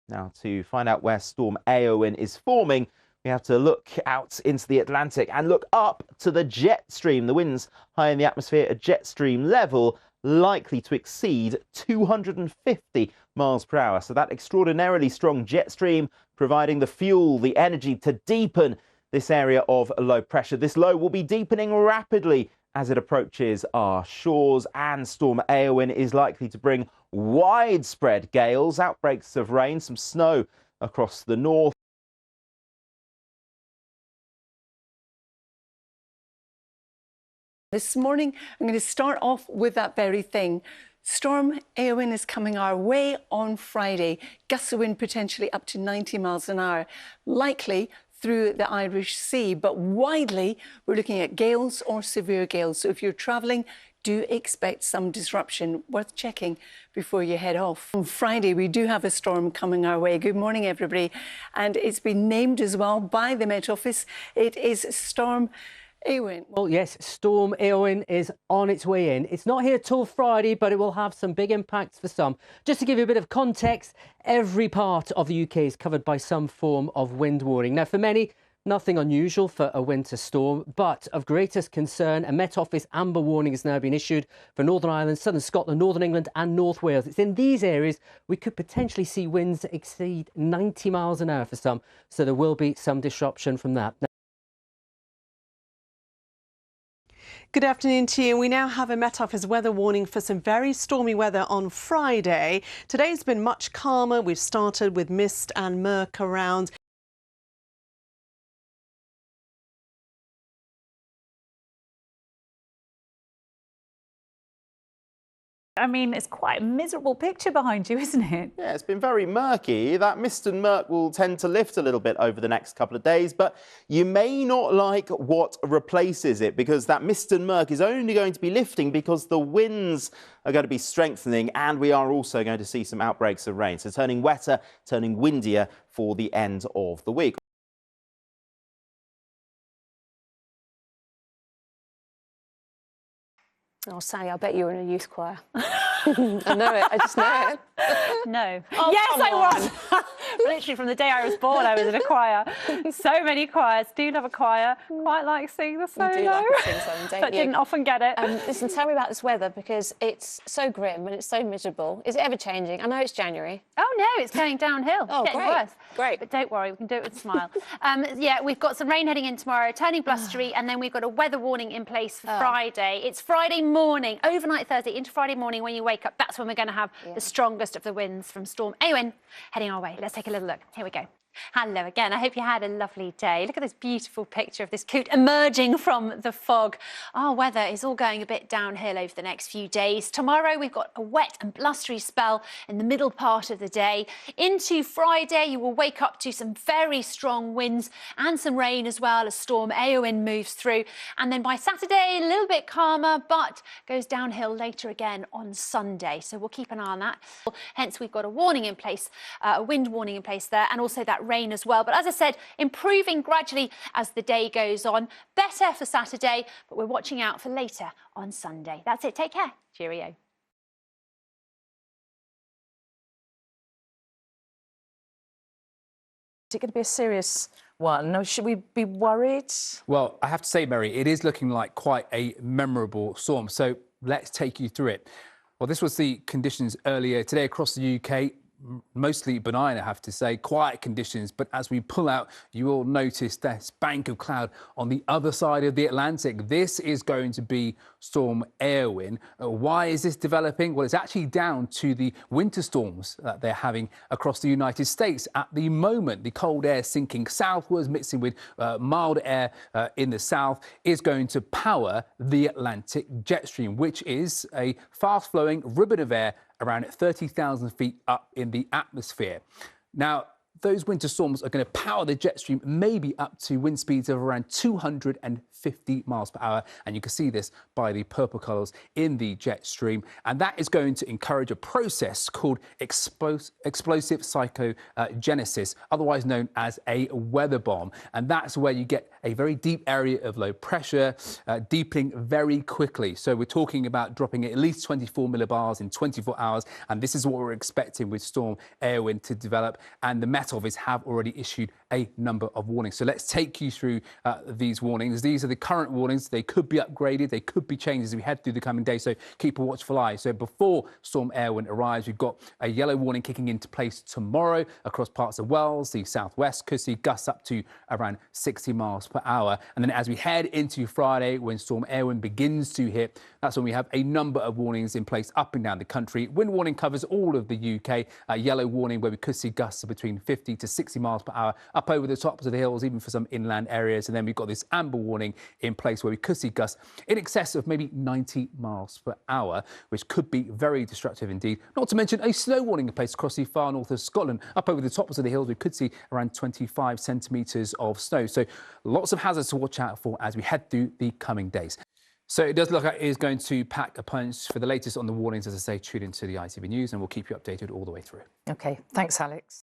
Now, to find out where Storm Éowyn is forming, we have to look out into the Atlantic and look up to the jet stream. The winds high in the atmosphere at jet stream level likely to exceed 250 miles per hour. So that extraordinarily strong jet stream providing the fuel, the energy to deepen this area of low pressure. This low will be deepening rapidly as it approaches our shores, and Storm Éowyn is likely to bring widespread gales, outbreaks of rain, some snow across the north. This morning, I'm going to start off with that very thing. Storm Éowyn is coming our way on Friday. Gusts of wind potentially up to 90 miles an hour, likely through the Irish Sea. But widely, we're looking at gales or severe gales. So if you're travelling, do expect some disruption. Worth checking before you head off. On Friday, we do have a storm coming our way. Good morning, everybody. And it's been named as well by the Met Office. It is Storm Éowyn. Well, yes, Storm Éowyn is on its way in. It's not here till Friday, but it will have some big impacts for some. Just to give you a bit of context, every part of the UK is covered by some form of wind warning. Now, for many, nothing unusual for a winter storm, but of greatest concern, a Met Office amber warning has now been issued for Northern Ireland, southern Scotland, Northern England and North Wales. It's in these areas we could potentially see winds that exceed 90 miles an hour for some, so there will be some disruption from that. Good afternoon to you. We now have a Met Office weather warning for some very stormy weather on Friday. Today's been much calmer. We've started with mist and murk around. I mean, it's quite a miserable picture behind you, isn't it? Yeah, it's been very murky. That mist and murk will tend to lift a little bit over the next couple of days, but you may not like what replaces it, because that mist and murk is only going to be lifting because the winds are going to be strengthening, and we are also going to see some outbreaks of rain. So turning wetter, turning windier for the end of the week. Oh, Sally, I bet you were in a youth choir. I know it. I just know it. No. Oh, yes, come I on. was. Literally from the day I was born, I was in a choir. So many choirs. Do love a choir. Quite like singing the solo. You do like to sing something, don't but you? didn't often get it. Listen, tell me about this weather, because it's so grim and it's so miserable. Is it ever changing? I know it's January. Oh no, it's going downhill. Oh, it's getting great. worse. Great. But don't worry, we can do it with a smile. Yeah, we've got some rain heading in tomorrow, turning blustery, and then we've got a weather warning in place for Friday. It's Friday morning, overnight Thursday into Friday morning when you wake up. That's when we're going to have the strongest of the winds from Storm Éowyn heading our way. Let's take a little look. Here we go. Hello again. I hope you had a lovely day. Look at this beautiful picture of this coot emerging from the fog. Our weather is all going a bit downhill over the next few days. Tomorrow we've got a wet and blustery spell in the middle part of the day. Into Friday you will wake up to some very strong winds and some rain as well as Storm Éowyn moves through. And then by Saturday a little bit calmer, but goes downhill later again on Sunday. So we'll keep an eye on that. Hence we've got a warning in place, a wind warning in place there, and also that rain as well. But as I said, improving gradually as the day goes on. Better for Saturday, but we're watching out for later on Sunday. That's it. Take care. Cheerio. Is it going to be a serious one? No, should we be worried? Well, I have to say, Mary, it is looking like quite a memorable storm. So let's take you through it. Well, this was the conditions earlier today across the UK. Mostly benign, I have to say, quiet conditions. But as we pull out, you will notice this bank of cloud on the other side of the Atlantic. This is going to be Storm Éowyn. Why is this developing? Well, it's actually down to the winter storms that they're having across the United States at the moment. The cold air sinking southwards, mixing with mild air in the south, is going to power the Atlantic jet stream, which is a fast-flowing ribbon of air around 30,000 feet up in the atmosphere. Now, those winter storms are going to power the jet stream maybe up to wind speeds of around 250 50 miles per hour. And you can see this by the purple colours in the jet stream. And that is going to encourage a process called explosive psychogenesis, otherwise known as a weather bomb. And that's where you get a very deep area of low pressure, deepening very quickly. So we're talking about dropping at least 24 millibars in 24 hours. And this is what we're expecting with Storm Éowyn to develop. And the Met Office have already issued a number of warnings. So let's take you through these warnings. These are the current warnings. They could be upgraded. They could be changed as we head through the coming days. So keep a watchful eye. So before Storm Éowyn arrives, we've got a yellow warning kicking into place tomorrow across parts of Wales. The southwest could see gusts up to around 60 miles per hour. And then as we head into Friday, when Storm Éowyn begins to hit, that's when we have a number of warnings in place up and down the country. Wind warning covers all of the UK. A yellow warning where we could see gusts of between 50 to 60 miles per hour up over the tops of the hills, even for some inland areas. And then we've got this amber warning in place where we could see gusts in excess of maybe 90 miles per hour, which could be very destructive indeed. Not to mention a snow warning in place across the far north of Scotland. Up over the tops of the hills, we could see around 25 centimetres of snow. So lots of hazards to watch out for as we head through the coming days. So it does look like it is going to pack a punch. For the latest on the warnings, as I say, tune into the ITV News and we'll keep you updated all the way through. OK, thanks, Alex.